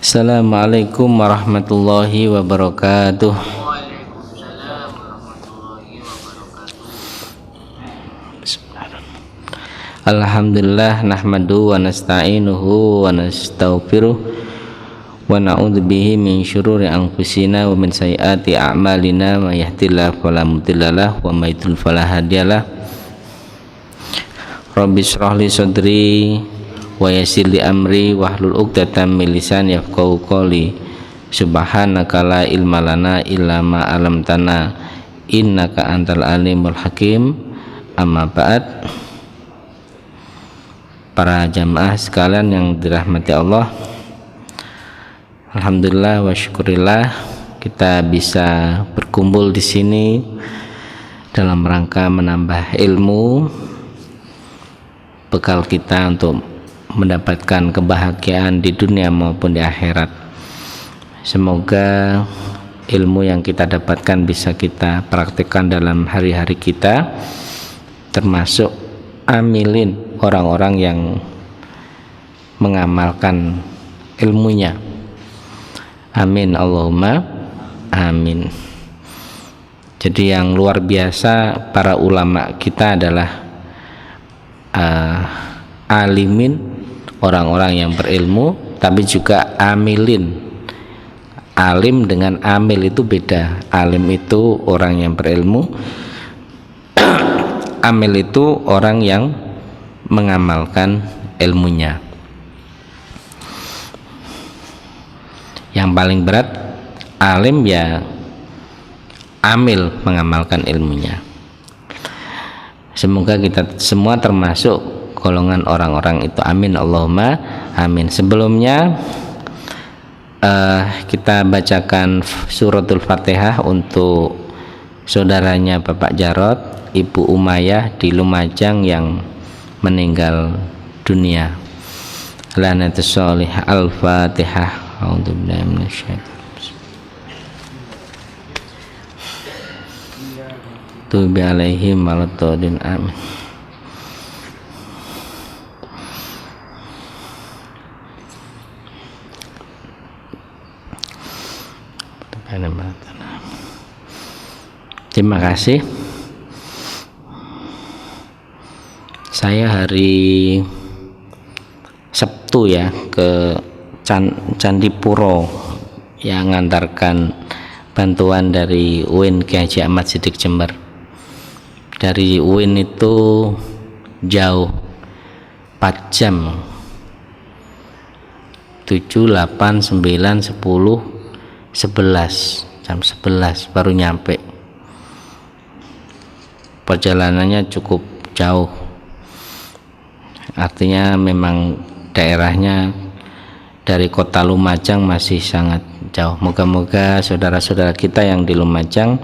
Assalamualaikum warahmatullahi wabarakatuh. Waalaikumsalam warahmatullahi wabarakatuh. Alhamdulillah nahmadu wa nasta'inuhu wa nastaghfiruh wa na'udzu bihi min syururi anfusina wa min sayyiati a'malina may yahdihillahu fala mudhillalah wa may yudhlil fala hadiyalah. Rabbi shrah li sadri wa yassir li amri wahlul 'uqdatam min lisani yafqahu qawli. Subhanaka la ilma lana illa ma 'allamtana innaka antal alimul hakim. Amma ba'd. Para jamaah sekalian yang dirahmati Allah, alhamdulillah wa syukurillah kita bisa berkumpul di sini dalam rangka menambah ilmu, bekal kita untuk mendapatkan kebahagiaan di dunia maupun di akhirat. Semoga ilmu yang kita dapatkan bisa kita praktikkan dalam hari-hari kita, termasuk amilin orang-orang yang mengamalkan ilmunya. Amin Allahumma amin. Jadi yang luar biasa para ulama kita adalah alimin, orang-orang yang berilmu, tapi juga amilin. Alim dengan amil itu beda. Alim itu orang yang berilmu, amil itu orang yang mengamalkan ilmunya. Yang paling berat alim ya amil mengamalkan ilmunya. Semoga kita semua termasuk golongan orang-orang itu. Amin Allahumma amin. Sebelumnya kita bacakan suratul Fatihah untuk saudaranya Bapak Jarod, Ibu Umayyah di Lumajang yang meninggal dunia. Lanatus sholih. Al-Fatihah. A'udzubillahi minasyaitonir. Tubi alaihim waladhdallin. Amin. Terima kasih. Saya hari Sabtu ya ke Candi Puro yang mengantarkan bantuan dari UIN Kiai Haji Ahmad Siddiq Jember. Dari UIN itu jauh 4 jam, 7, 8, 9, 10, 11, jam 11 baru nyampe. Perjalanannya cukup jauh, artinya memang daerahnya dari kota Lumajang masih sangat jauh. Moga-moga saudara-saudara kita yang di Lumajang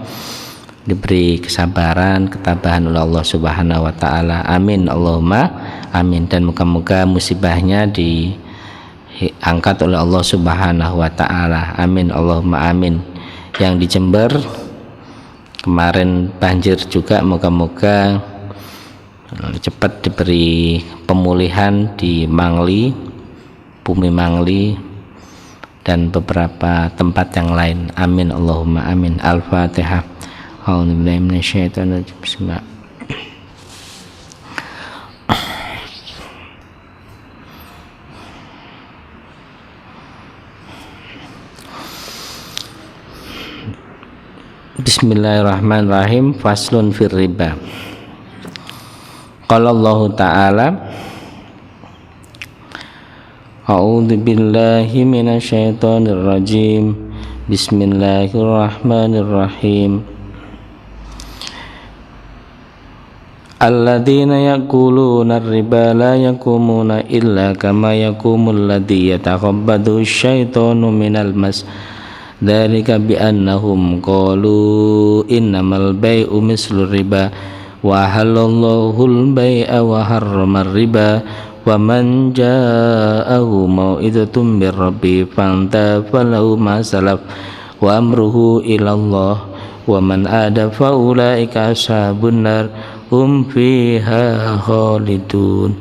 diberi kesabaran, ketabahan oleh Allah Subhanahu wa taala. Amin Allahumma amin. Dan moga-moga musibahnya diangkat oleh Allah Subhanahu wa taala. Amin Allahumma amin. Yang di Jember kemarin banjir juga, moga-moga cepat diberi pemulihan di Mangli, Bumi Mangli, dan beberapa tempat yang lain. Amin Allahumma amin. Al-Fatihah. A'udzubillahi minasyaitonir rajim. Bismillah. Bismillahirrahmanirrahim. Faslun fir riba. Qala Allah Ta'ala, A'udzu billahi minasyaitonir rajim. Bismillahirrahmanirrahim. Alladzina yaquluna ar-riba la yaqumuna illa kama yaqumul ladzi yatakhabbatu asy-syaitanu minal mas. Dzalika bi annahum qalu innamal bai'u mislur riba wa halallahu al-bai'a wa harrama ar-riba wa man ja'ahu mau'izatun mir rabbi fantaha falahu ma salaf wa amruhu ila Allah wa man ada fa ulaika ashabun nar hum fiha khalidun.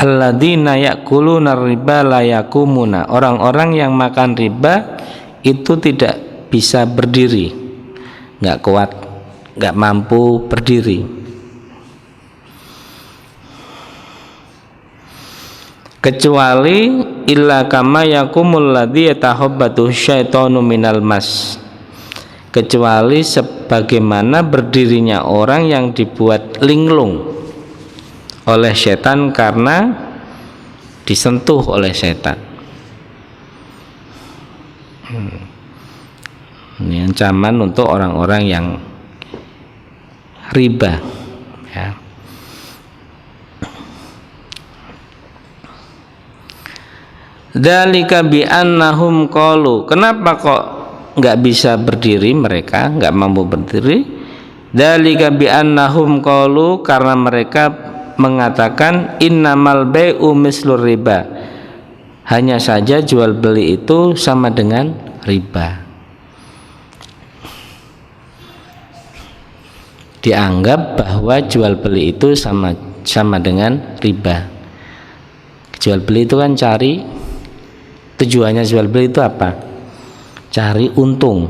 alladzina ya'kuluna riba la yakumuna, orang-orang yang makan riba itu tidak bisa berdiri, nggak kuat, nggak mampu berdiri. Kecuali illa kama yakumul ladzi yatahabbatu syaitanu minal mas, kecuali sebagaimana berdirinya orang yang dibuat linglung oleh setan karena disentuh oleh setan. Ini ancaman untuk orang-orang yang riba, ya. Dzalika bi annahum qalu, kenapa kok nggak bisa berdiri mereka, nggak mampu berdiri? Dzalika bi annahum qalu, karena mereka mengatakan innamal bai'u mislur riba, hanya saja jual beli itu sama dengan riba. Dianggap bahwa jual beli itu sama dengan riba. Jual beli itu kan tujuannya jual beli itu apa? Cari untung.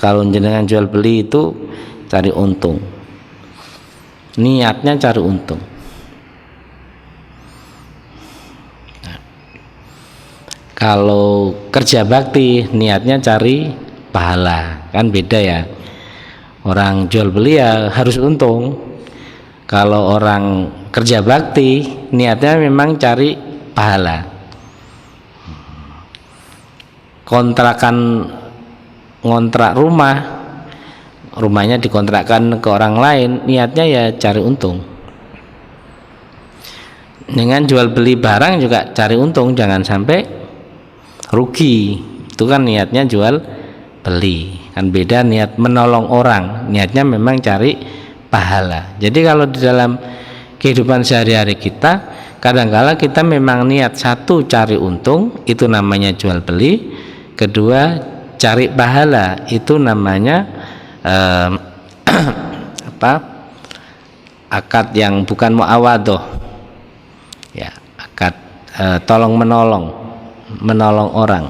Kalau jenengan jual beli itu cari untung, niatnya cari untung. Nah, kalau kerja bakti niatnya cari pahala, kan beda ya. Orang jual beli ya harus untung. Kalau orang kerja bakti niatnya memang cari pahala. Ngontrak rumahnya dikontrakkan ke orang lain, niatnya ya cari untung. Dengan jual beli barang juga cari untung, jangan sampai rugi. Itu kan niatnya jual beli, kan beda niat menolong orang, niatnya memang cari pahala. Jadi kalau di dalam kehidupan sehari-hari kita, kadang-kala kita memang niat satu cari untung, itu namanya jual beli. Kedua cari pahala, itu namanya akad yang bukan muawadhah, ya, akad tolong menolong orang.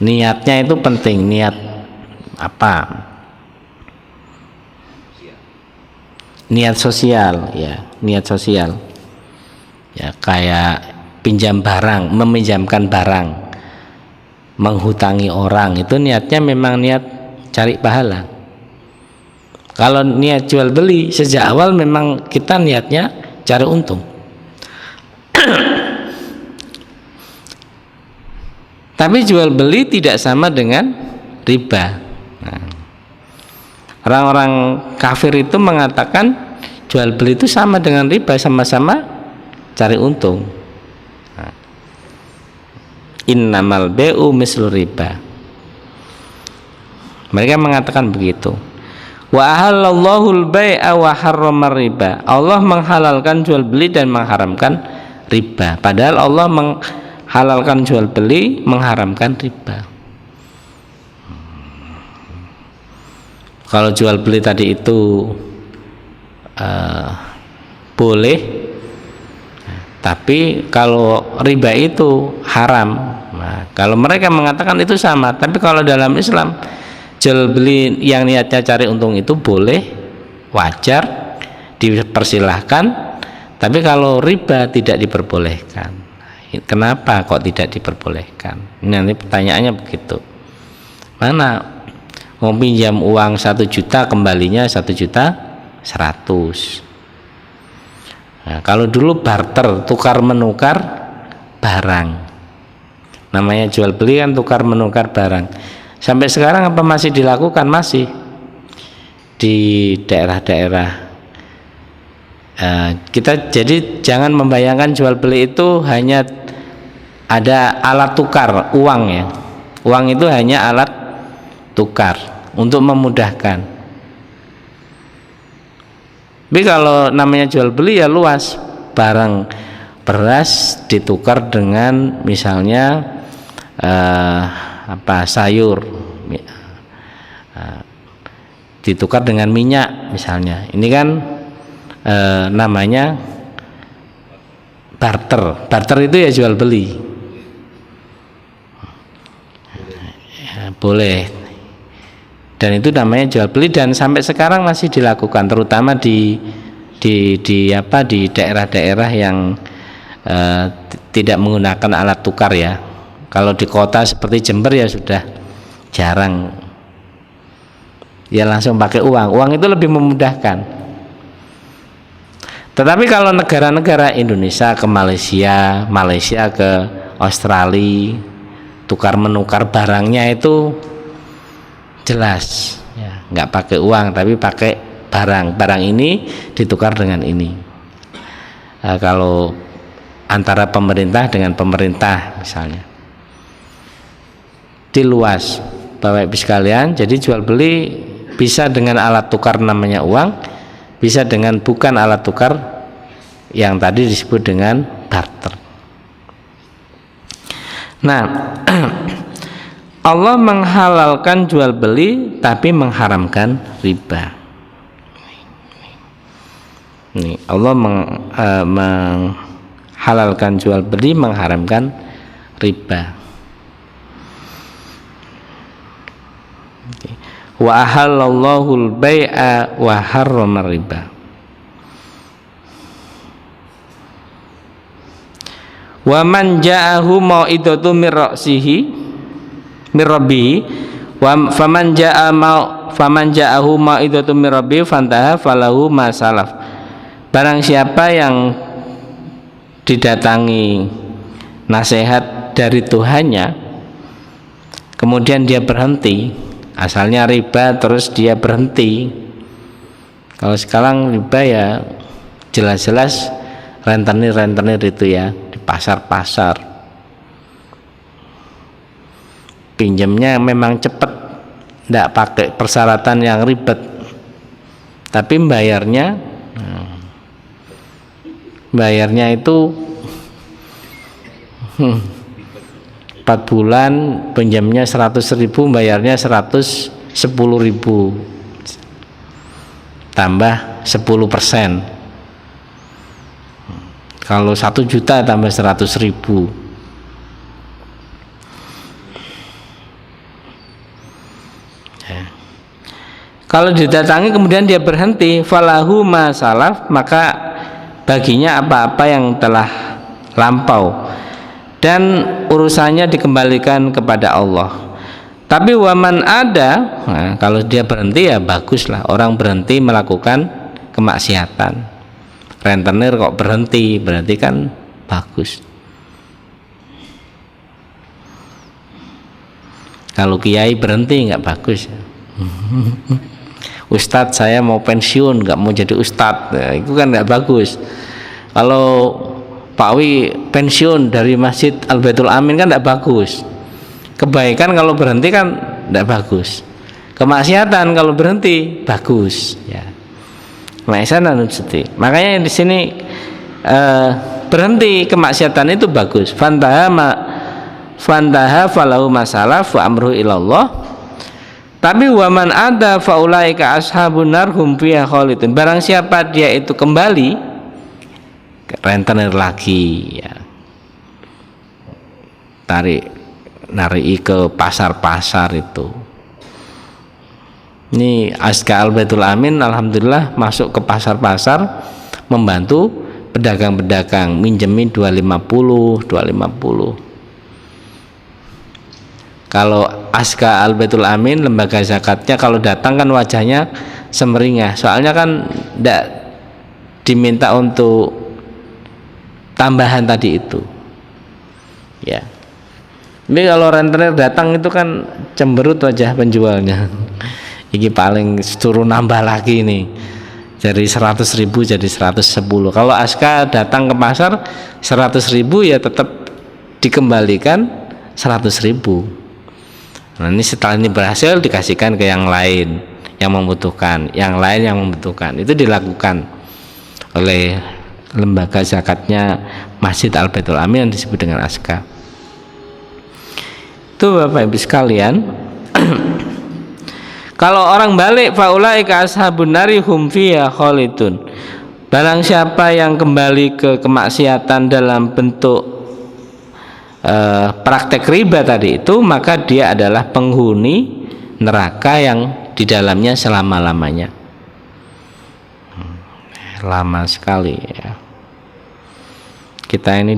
Niatnya itu penting, niat apa? Niat sosial, ya, niat sosial, ya, kayak pinjam barang, meminjamkan barang, menghutangi orang, itu niatnya memang niat cari pahala. Kalau niat jual beli sejak awal memang kita niatnya cari untung. Tapi jual beli tidak sama dengan riba. Nah, orang-orang kafir itu mengatakan jual beli itu sama dengan riba, sama-sama cari untung. Innamal bai'u mislu riba, mereka mengatakan begitu. Wa ahallallahul bai'a wa harramar riba, Allah menghalalkan jual beli dan mengharamkan riba. Padahal Allah menghalalkan jual beli, mengharamkan riba. Kalau jual beli tadi itu boleh, tapi kalau riba itu haram. Nah, kalau mereka mengatakan itu sama, tapi kalau dalam Islam jual beli yang niatnya cari untung itu boleh, wajar, dipersilahkan. Tapi kalau riba tidak diperbolehkan. Kenapa kok tidak diperbolehkan? Nanti pertanyaannya begitu. Mana mau pinjam uang 1 juta kembalinya 1.100.000. Nah, kalau dulu barter, tukar menukar barang, namanya jual beli kan tukar menukar barang. Sampai sekarang apa masih dilakukan? Masih di daerah-daerah. Kita jadi jangan membayangkan jual beli itu hanya ada alat tukar uang, ya. Uang itu hanya alat tukar untuk memudahkan. Tapi kalau namanya jual beli ya luas, barang beras ditukar dengan misalnya sayur, ditukar dengan minyak misalnya. Ini kan namanya barter itu ya jual beli. Ya, boleh. Dan itu namanya jual beli dan sampai sekarang masih dilakukan, terutama di daerah-daerah yang tidak menggunakan alat tukar ya. Kalau di kota seperti Jember ya sudah jarang. Ya langsung pakai uang. Uang itu lebih memudahkan. Tetapi kalau negara-negara Indonesia ke Malaysia, Malaysia ke Australia, tukar menukar barangnya itu jelas ya, nggak pakai uang tapi pakai barang ini ditukar dengan ini. Kalau antara pemerintah dengan pemerintah misalnya diluas Bapak Ibu sekalian, jadi jual beli bisa dengan alat tukar namanya uang, bisa dengan bukan alat tukar yang tadi disebut dengan barter. Nah Allah menghalalkan jual beli tapi mengharamkan riba. Nih, Allah menghalalkan jual beli, mengharamkan riba. Wa ahallallahu al-bai'a wa harrama riba. Wa man ja'ahu mau'idatu min ra'sihi min rabbihi wa faman ja'ahu mau'idatu min rabbihi fantaha falahu ma salaf. Barang siapa yang didatangi nasihat dari Tuhannya kemudian dia berhenti, asalnya riba terus dia berhenti. Kalau sekarang riba ya jelas-jelas rentenir itu ya di pasar-pasar. Pinjamnya memang cepat, tidak pakai persyaratan yang ribet, tapi bayarnya itu 4 bulan, pinjamnya 100.000, bayarnya 110.000 tambah 10%. Kalau 1 juta tambah 100.000. Kalau didatangi kemudian dia berhenti, falahu ma salaf, maka baginya apa-apa yang telah lampau dan urusannya dikembalikan kepada Allah. Tapi waman ada, nah, kalau dia berhenti ya baguslah, orang berhenti melakukan kemaksiatan. Rentenir kok berhenti, berarti kan bagus. Kalau kiai berhenti nggak bagus. Ustadz saya mau pensiun, nggak mau jadi ustadz, nah, itu kan nggak bagus. Kalau Pak Wi pensiun dari Masjid Al-Baitul Amin kan nggak bagus. Kebaikan kalau berhenti kan nggak bagus. Kemaksiatan kalau berhenti bagus. Ya. Makanya di sini berhenti kemaksiatan itu bagus. Fantaha falahu masalah wa amruhu ilallah. Tapi waman ada faulaika ashabun nar hum fiha khalidun. Barang siapa dia itu kembali rentenir lagi ya. Narik ke pasar-pasar itu. Ini Aska Al-Baitul Amin alhamdulillah masuk ke pasar-pasar membantu pedagang-pedagang minjemin 250. Kalau Aska Al-Baitul Amin lembaga zakatnya kalau datang kan wajahnya semeringah, soalnya kan tidak diminta untuk tambahan tadi itu ya. Tapi kalau rentenir datang itu kan cemberut wajah penjualnya. Ini paling suruh nambah lagi nih, dari 100.000 jadi 110. Kalau Aska datang ke pasar 100.000 ya tetap dikembalikan 100.000. Nah ini setelah ini berhasil dikasihkan ke yang lain yang membutuhkan, itu dilakukan oleh lembaga zakatnya Masjid Al-Baitul Amin yang disebut dengan Aska. Itu Bapak Ibu sekalian. Kalau orang balik faulaika ashabun nari hum fiha khalidun, Barang siapa yang kembali ke kemaksiatan dalam bentuk praktek riba tadi itu, maka dia adalah penghuni neraka yang di dalamnya selama-lamanya. Lama sekali ya. Kita ini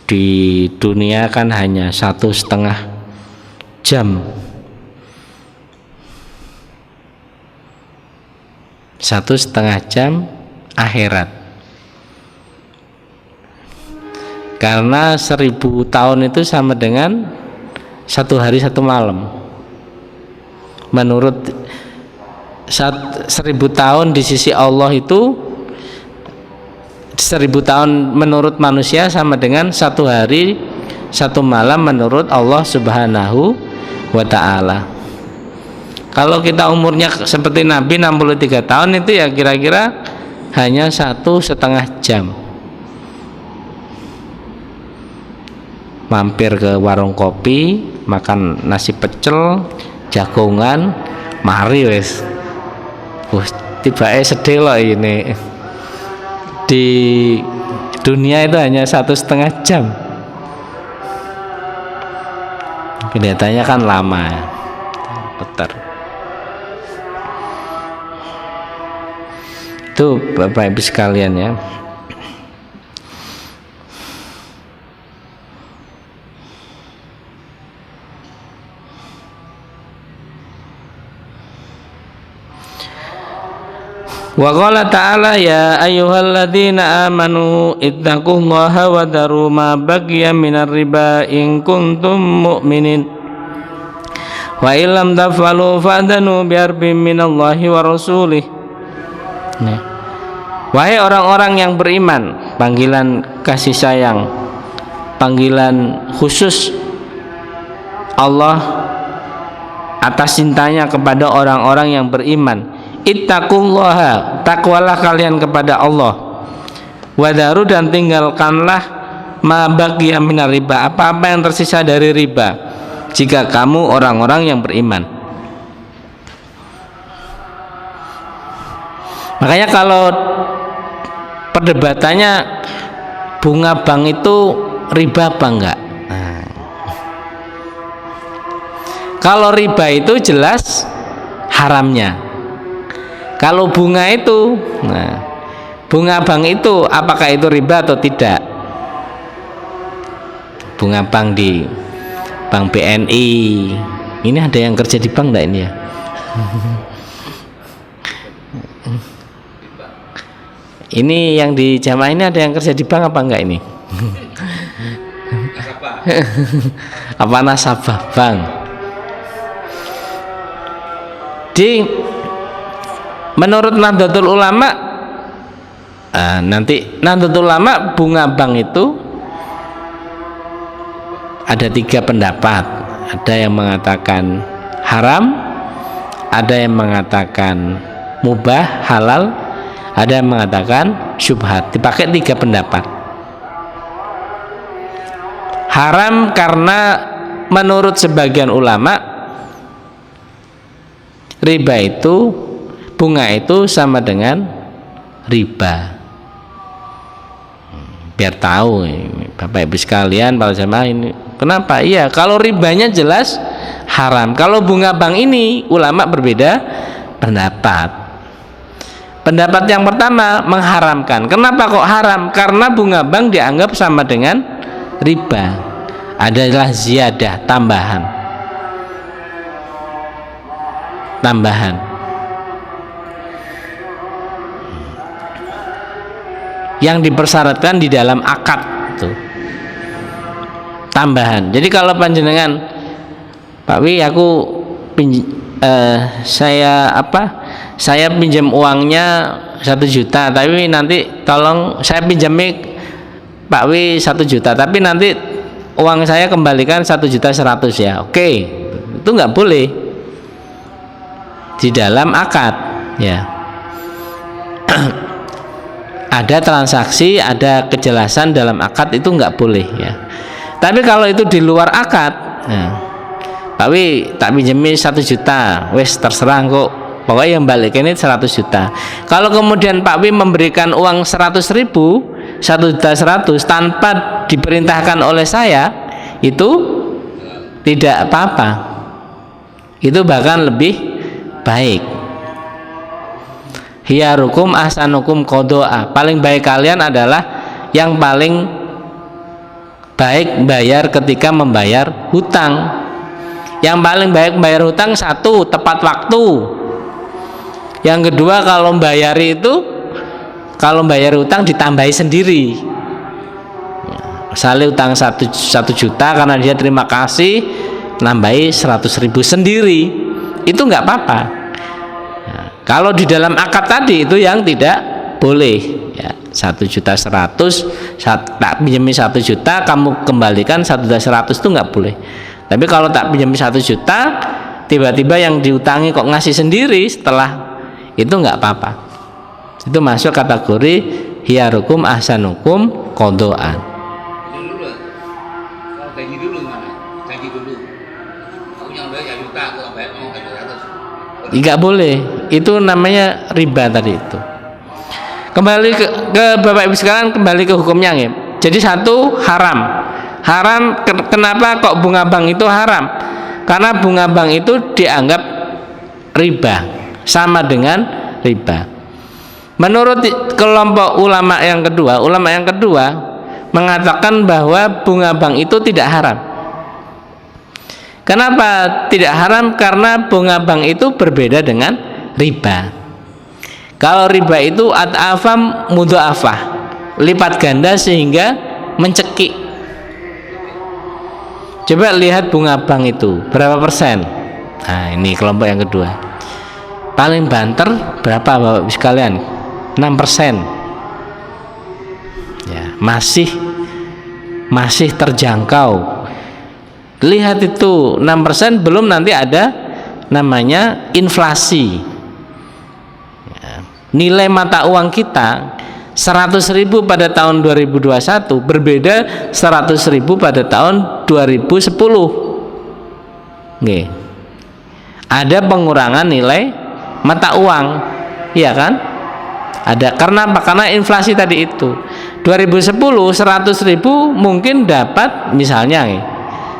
di dunia kan hanya 1,5 jam. 1,5 jam akhirat. Karena 1000 tahun itu sama dengan 1 hari 1 malam. Menurut 1000 tahun di sisi Allah itu 1000 tahun menurut manusia sama dengan 1 hari 1 malam menurut Allah Subhanahu wa ta'ala. Kalau kita umurnya seperti Nabi 63 tahun itu ya kira-kira hanya 1,5 jam. Mampir ke warung kopi, makan nasi pecel, jagongan, mari wes. Tiba-tiba sedih loh ini. Di dunia itu hanya 1,5 jam. Kelihatannya kan lama ya. Putar. Itu Bapak Ibu sekalian ya. Wa qala ta'ala ya ayyuhalladzina amanu ittaqullaha wa daru ma baqiya minar riba in kuntum mu'minin wa illam taf'alu fa'danu bi'arbin minallahi wa rasulih. Nah, wahai orang-orang yang beriman, panggilan kasih sayang, panggilan khusus Allah atas cintanya kepada orang-orang yang beriman. Ittaqullaha, takwalah kalian kepada Allah. Wadaru, dan tinggalkanlah ma baqiya minar riba, apa-apa yang tersisa dari riba, jika kamu orang-orang yang beriman. Makanya kalau perdebatannya bunga bank itu riba apa enggak? Nah, kalau riba itu jelas haramnya. Kalau bunga itu, nah, bunga bank itu apakah itu riba atau tidak? Bunga bank di Bank BNI. Ini ada yang kerja di bank enggak ini ya? Ini yang di jamaah ini ada yang kerja di bank apa enggak ini? Apa nasabah bank? Menurut Nahdlatul Ulama, nanti Nahdlatul Ulama bunga bank itu ada 3 pendapat. Ada yang mengatakan haram, ada yang mengatakan mubah, halal, ada yang mengatakan syubhat. Dipakai 3 pendapat. Haram karena menurut sebagian ulama riba itu, bunga itu sama dengan riba. Biar tahu Bapak Ibu sekalian, para jamaah ini kenapa? Iya, kalau ribanya jelas haram. Kalau bunga bank ini ulama berbeda pendapat. Pendapat yang pertama mengharamkan. Kenapa kok haram? Karena bunga bank dianggap sama dengan riba. Adalah ziyadah, tambahan. Yang dipersyaratkan di dalam akad itu tambahan. Jadi kalau panjenengan, Pak Wi, saya pinjam uangnya 1 juta, tapi nanti tolong saya pinjami Pak Wi 1 juta, tapi nanti uang saya kembalikan 1.100.000 ya. Oke, itu nggak boleh di dalam akad ya. Ada transaksi, ada kejelasan dalam akad, itu nggak boleh ya. Tapi kalau itu di luar akad, ya, Pak Wi tak pinjemi 1 juta, wes terserah kok pokoknya yang balik ini 100 juta. Kalau kemudian Pak Wi memberikan uang 100.000, 1.100.000 tanpa diperintahkan oleh saya, itu tidak apa-apa, itu bahkan lebih baik. Hiyarukum ahsanukum qodoa, paling baik kalian adalah yang paling baik bayar ketika membayar hutang. Yang paling baik bayar hutang, satu, tepat waktu. Yang kedua, kalau bayar hutang ditambahi sendiri. Misalnya hutang 1 juta, karena dia terima kasih nambahi 100.000 sendiri, itu nggak apa-apa. Nah, kalau di dalam akad tadi itu yang tidak boleh ya, 1.100.000 tak pinjami 1 juta, kamu kembalikan 1.100.000 itu nggak boleh. Tapi kalau tak pinjami 1 juta, tiba-tiba yang diutangi kok ngasih sendiri setelah itu nggak apa-apa. Itu masuk kategori hiyarukum ahsanukum qodoan. Dulu lah. Kalau gaji dulu gimana? Gaji dulu. Aku yang udah ya juta, aku bayar mau gaji 100. Nggak boleh. Itu namanya riba tadi itu. Kembali ke Bapak Ibu sekalian, kembali ke hukumnya ya. Jadi satu, haram. Haram, kenapa kok bunga bank itu haram? Karena bunga bank itu dianggap riba, sama dengan riba. Menurut kelompok ulama yang kedua mengatakan bahwa bunga bank itu tidak haram. Kenapa tidak haram? Karena bunga bank itu berbeda dengan riba. Kalau riba itu at'afam mudha'afah, lipat ganda sehingga mencekik. Coba lihat bunga bank itu berapa persen. Nah, ini kelompok yang kedua. Paling banter berapa Bapak sekalian? 6%. Ya, masih terjangkau. Lihat itu 6%, belum nanti ada namanya inflasi. Ya, nilai mata uang kita 100.000 pada tahun 2021 berbeda 100.000 pada tahun 2010. Nggih. Ada pengurangan nilai mata uang, iya kan? Ada, karena apa? Karena inflasi tadi itu. 2010 100.000 mungkin dapat misalnya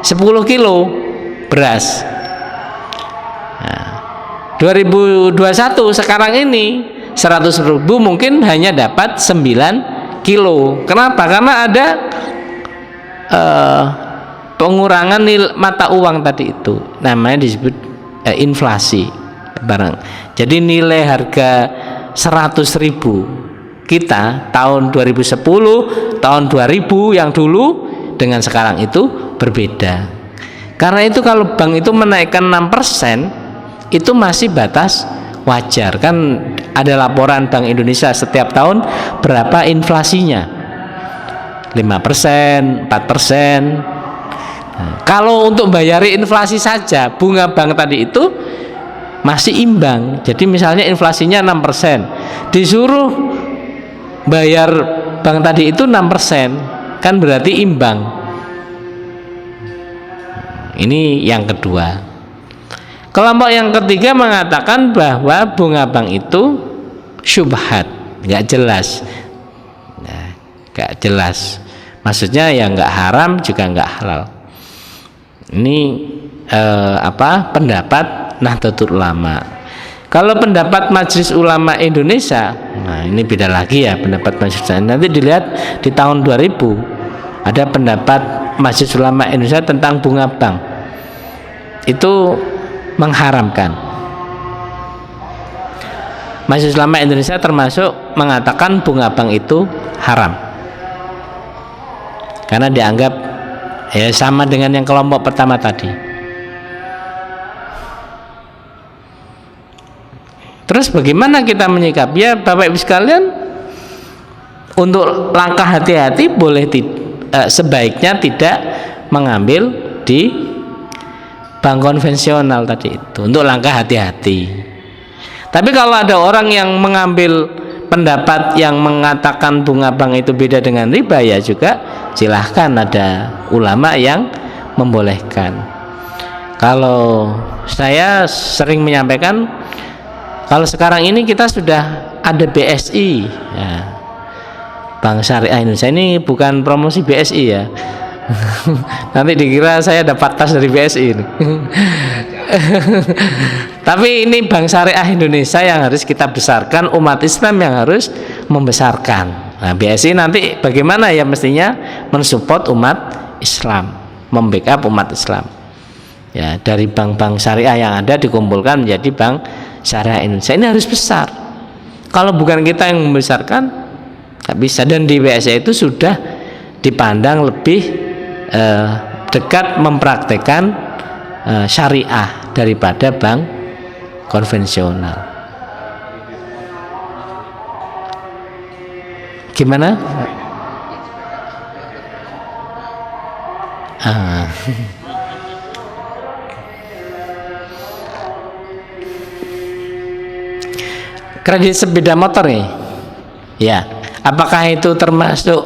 10 kilo beras. Nah, 2021 sekarang ini 100.000 mungkin hanya dapat 9 kilo. Kenapa? Karena ada pengurangan nilai mata uang tadi itu, namanya disebut inflasi barang. Jadi nilai harga 100.000 kita tahun 2010, tahun 2000 yang dulu dengan sekarang itu berbeda. Karena itu kalau bank itu menaikkan 6%, itu masih batas wajar. Kan ada laporan Bank Indonesia setiap tahun berapa inflasinya, 5%, 4%. Nah, kalau untuk bayari inflasi saja bunga bank tadi itu masih imbang. Jadi misalnya inflasinya 6%, disuruh bayar bank tadi itu 6%, kan berarti imbang. Ini yang kedua. Kelompok yang ketiga mengatakan bahwa bunga bank itu syubhat, nggak jelas. Nah, nggak jelas. Maksudnya ya nggak haram juga nggak halal. Ini pendapat Nahdlatul Ulama. Kalau pendapat Majelis Ulama Indonesia, nah ini beda lagi ya pendapat Majelis Ulama. Nanti dilihat di tahun 2000 ada pendapat Majelis Ulama Indonesia tentang bunga bank. Itu mengharamkan. Majelis Ulama Indonesia termasuk mengatakan bunga bank itu haram karena dianggap ya sama dengan yang kelompok pertama tadi. Terus bagaimana kita menyikapi? Ya Bapak Ibu sekalian, untuk langkah hati-hati boleh sebaiknya tidak mengambil di bank konvensional tadi itu, untuk langkah hati-hati. Tapi kalau ada orang yang mengambil pendapat yang mengatakan bunga bank itu beda dengan riba, ya juga silahkan, ada ulama yang membolehkan. Kalau saya sering menyampaikan Kalau sekarang ini kita sudah ada BSI ya, Bank Syariah Indonesia. Ini bukan promosi BSI ya. Nanti dikira saya dapat tas dari BSI ini. Tapi ini Bank Syariah Indonesia yang harus kita besarkan, umat Islam yang harus membesarkan. Nah, BSI nanti bagaimana ya, mestinya mensupport umat Islam, membackup umat Islam. Ya, dari bank-bank syariah yang ada dikumpulkan menjadi Bank Syariah Indonesia. Ini harus besar. Kalau bukan kita yang membesarkan, nggak bisa. Dan di BSI itu sudah dipandang lebih dekat mempraktekkan syariah daripada bank konvensional. Gimana? Kredit sepeda motor nih, ya, apakah itu termasuk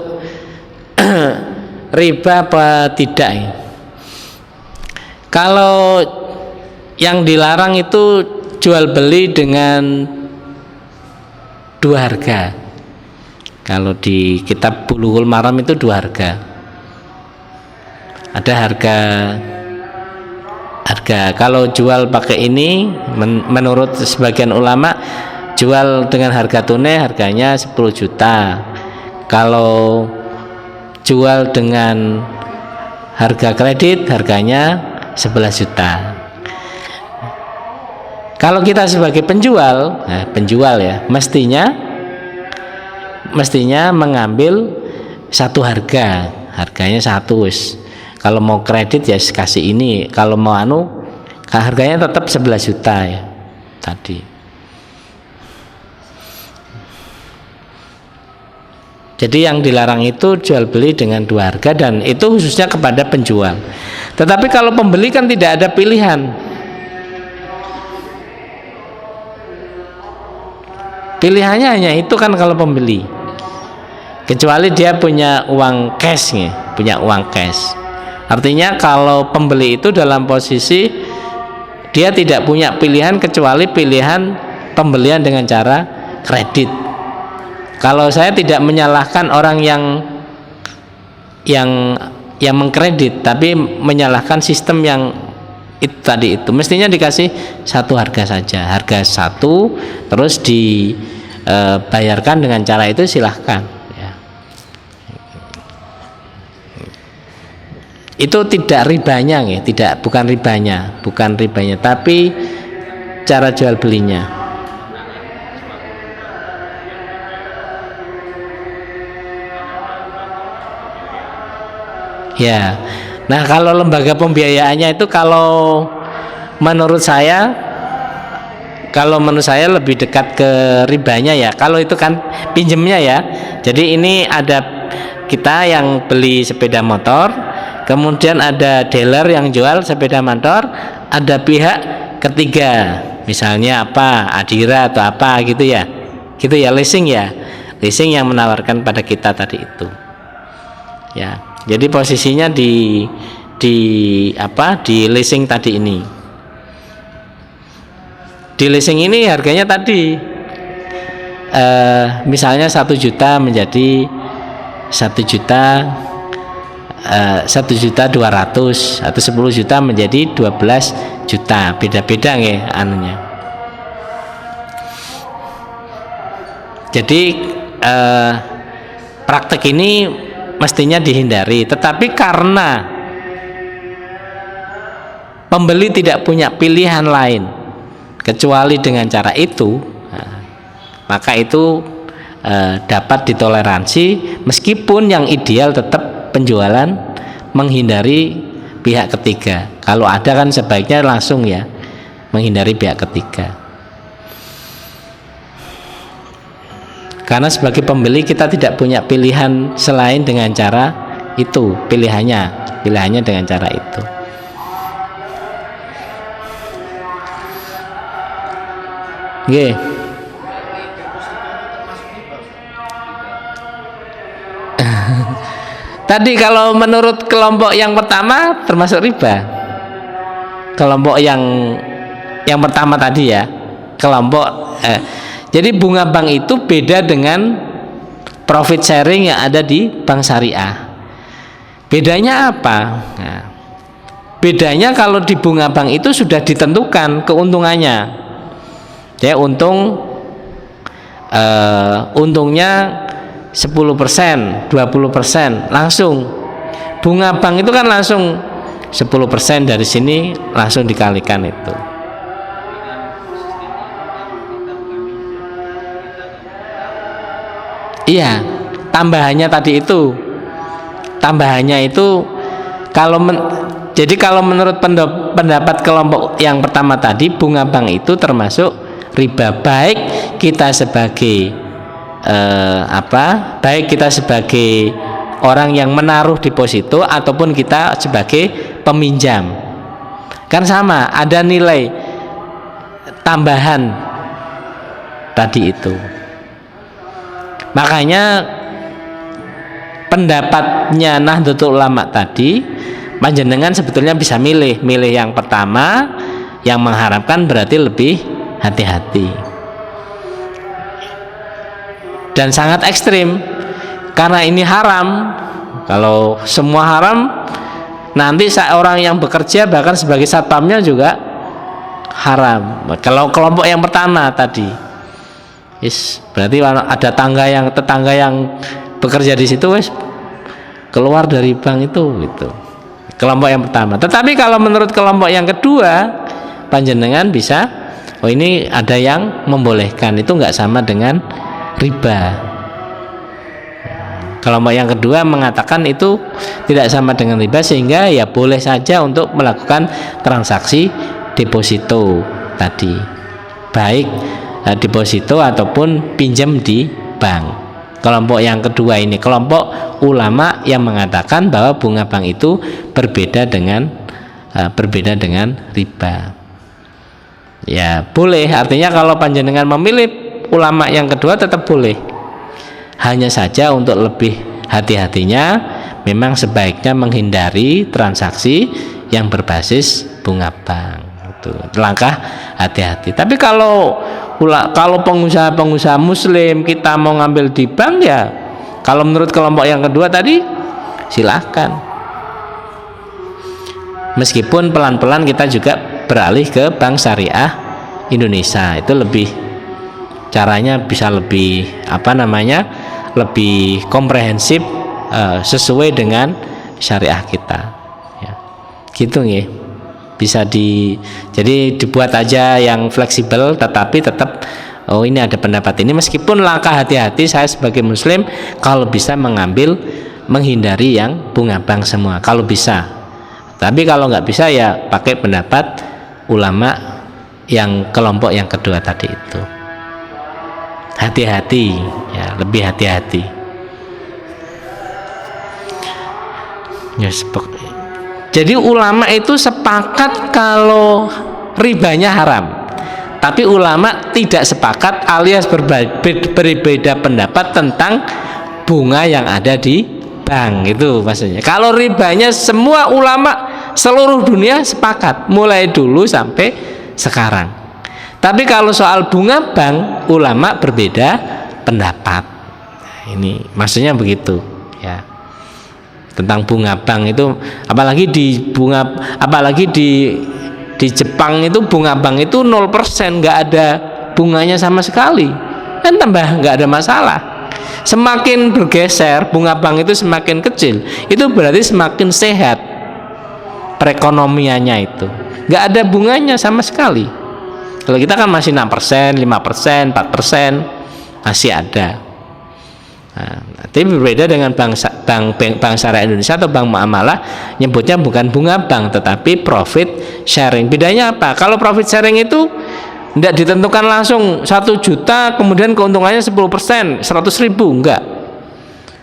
riba apa tidak? Kalau yang dilarang itu jual beli dengan dua harga. Kalau di kitab Bulughul Maram itu dua harga. Ada harga kalau jual pakai ini, menurut sebagian ulama, jual dengan harga tunai harganya 10 juta. Kalau jual dengan harga kredit harganya 11 juta. Kalau kita sebagai penjual, ya, mestinya mengambil satu harganya satu. Kalau mau kredit ya kasih ini, kalau mau harganya tetap 11 juta ya tadi. Jadi yang dilarang itu jual beli dengan dua harga, dan itu khususnya kepada penjual. Tetapi kalau pembeli kan tidak ada pilihan. Pilihannya hanya itu kan kalau pembeli. Kecuali dia punya uang cash nih, punya uang cash. Artinya kalau pembeli itu dalam posisi dia tidak punya pilihan kecuali pilihan pembelian dengan cara kredit. Kalau saya tidak menyalahkan orang yang mengkredit, tapi menyalahkan sistem yang itu tadi itu. Mestinya dikasih satu harga saja, harga satu, terus dibayarkan dengan cara itu, silahkan. Ya. Itu tidak ribanya, ya, bukan ribanya, tapi cara jual belinya. Ya, nah kalau lembaga pembiayaannya itu kalau menurut saya lebih dekat ke ribanya ya. Kalau itu kan pinjemnya ya. Jadi ini ada kita yang beli sepeda motor, kemudian ada dealer yang jual sepeda motor, ada pihak ketiga, misalnya apa, Adira atau apa gitu ya, leasing yang menawarkan pada kita tadi itu, ya. Jadi posisinya di leasing tadi ini. Di leasing ini harganya tadi misalnya 1 juta menjadi 1.200.000 atau 10 juta menjadi 12 juta. Beda-beda nggih anunya. Jadi praktek ini mestinya dihindari, tetapi karena pembeli tidak punya pilihan lain kecuali dengan cara itu, maka itu dapat ditoleransi, meskipun yang ideal tetap penjualan menghindari pihak ketiga. Kalau ada kan sebaiknya langsung ya menghindari pihak ketiga. Karena sebagai pembeli kita tidak punya pilihan selain dengan cara itu, pilihannya dengan cara itu. Nggih. Tadi kalau menurut kelompok yang pertama termasuk riba. Kelompok yang pertama tadi ya, kelompok. Jadi bunga bank itu beda dengan profit sharing yang ada di bank syariah. Bedanya apa? Nah, bedanya kalau di bunga bank itu sudah ditentukan keuntungannya. Ya, untungnya 10%, 20% langsung. Bunga bank itu kan langsung 10% dari sini langsung dikalikan itu. Iya, tambahannya tadi itu. Tambahannya itu jadi kalau menurut pendapat kelompok yang pertama tadi, bunga bank itu termasuk riba, baik kita sebagai baik kita sebagai orang yang menaruh deposito ataupun kita sebagai peminjam. Kan sama, ada nilai tambahan tadi itu. Makanya pendapatnya Nahdlatul Ulama tadi, panjenengan sebetulnya bisa milih yang pertama, yang mengharapkan berarti lebih hati-hati dan sangat ekstrim karena ini haram. Kalau semua haram, nanti seorang yang bekerja bahkan sebagai satpamnya juga haram. Kalau kelompok yang pertama tadi, berarti ada tetangga yang bekerja di situ, keluar dari bank itu, gitu. Kelompok yang pertama. Tetapi kalau menurut kelompok yang kedua, panjenengan bisa, ini ada yang membolehkan, itu nggak sama dengan riba. Kelompok yang kedua mengatakan itu tidak sama dengan riba, sehingga ya boleh saja untuk melakukan transaksi deposito tadi, baik deposito ataupun pinjam di bank. Kelompok yang kedua ini kelompok ulama yang mengatakan bahwa bunga bank itu berbeda dengan riba. Ya boleh, artinya kalau panjenengan memilih ulama yang kedua tetap boleh. Hanya saja untuk lebih hati-hatinya, memang sebaiknya menghindari transaksi yang berbasis bunga bank. Itu langkah hati-hati. Tapi kalau pengusaha muslim kita mau ngambil di bank, ya kalau menurut kelompok yang kedua tadi silahkan. Meskipun pelan-pelan kita juga beralih ke bank syariah Indonesia, itu lebih caranya bisa lebih lebih komprehensif, sesuai dengan syariah kita, ya. Gitu ya. Bisa jadi dibuat aja yang fleksibel, tetapi tetap ini ada pendapat ini, meskipun langkah hati-hati saya sebagai muslim kalau bisa menghindari yang bunga bank semua kalau bisa. Tapi kalau nggak bisa ya pakai pendapat ulama yang kelompok yang kedua tadi itu. Hati-hati, ya, lebih hati-hati. Jadi ulama itu sepakat kalau ribanya haram, tapi ulama tidak sepakat alias berbeda pendapat tentang bunga yang ada di bank, itu maksudnya. Kalau ribanya semua ulama seluruh dunia sepakat mulai dulu sampai sekarang. Tapi kalau soal bunga bank, ulama berbeda pendapat. Ini maksudnya begitu, ya. Tentang bunga bank itu, apalagi di Jepang itu bunga bank itu 0%, nggak ada bunganya sama sekali, kan tambah nggak ada masalah. Semakin bergeser bunga bank itu semakin kecil, itu berarti semakin sehat perekonomiannya, itu nggak ada bunganya sama sekali. Kalau kita kan masih 6%, 5%, 4% masih ada. Nah, tapi berbeda dengan bank syariah Indonesia atau bank muamalah, nyebutnya bukan bunga bank tetapi profit sharing. Bedanya apa? Kalau profit sharing itu tidak ditentukan langsung 1 juta kemudian keuntungannya 10%, 100.000, enggak.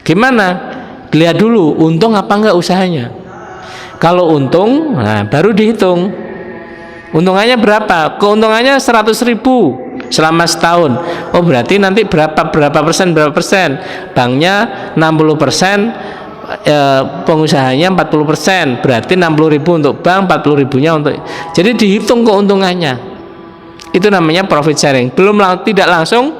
Gimana? Lihat dulu untung apa enggak usahanya. Kalau untung, nah baru dihitung untungannya berapa. Keuntungannya 100.000 selama setahun. Oh berarti nanti berapa persen, banknya 60%, pengusahanya 40%, berarti 60.000 untuk bank, 40.000-nya untuk. Jadi dihitung keuntungannya. Itu namanya profit sharing. Tidak langsung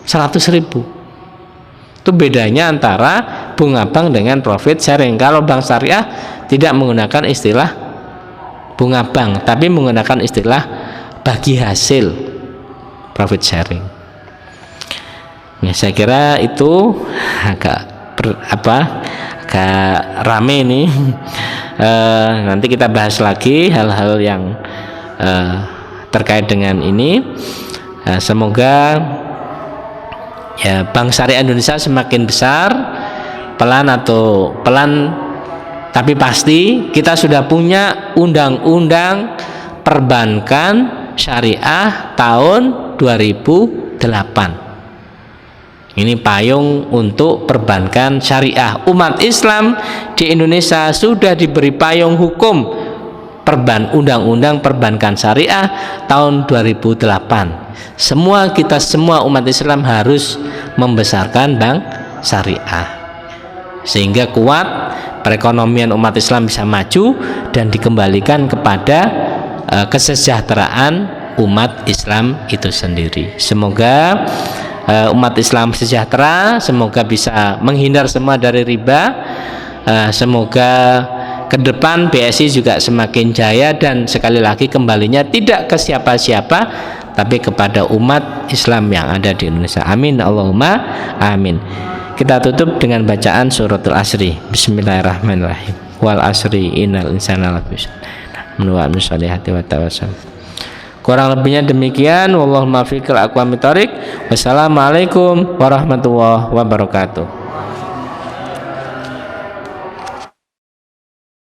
100.000. Itu bedanya antara bunga bank dengan profit sharing. Kalau bank syariah tidak menggunakan istilah bunga bank, tapi menggunakan istilah bagi hasil, profit sharing. Ya, saya kira itu agak rame nih. Nanti kita bahas lagi hal-hal yang terkait dengan ini. Semoga ya Bank Syariah Indonesia semakin besar, pelan tapi pasti. Kita sudah punya undang-undang perbankan syariah tahun 2008. Ini payung untuk perbankan syariah. Umat Islam di Indonesia sudah diberi payung hukum undang-undang perbankan syariah tahun 2008. Kita semua umat Islam harus membesarkan bank syariah sehingga kuat, perekonomian umat Islam bisa maju dan dikembalikan kepada kesejahteraan umat Islam itu sendiri. Semoga umat Islam sejahtera, semoga bisa menghindar semua dari riba, semoga ke depan BSI juga semakin jaya dan sekali lagi kembalinya tidak ke siapa-siapa tapi kepada umat Islam yang ada di Indonesia. Amin Allahumma amin. Kita tutup dengan bacaan suratul Asri. Bismillahirrahmanirrahim. Wal asri innal insana lafi khusr. Wa misalihati wa tawassul. Kurang lebihnya demikian. Wallahu muwaffiq ila aqwamit thoriq. Wassalamualaikum warahmatullahi wabarakatuh.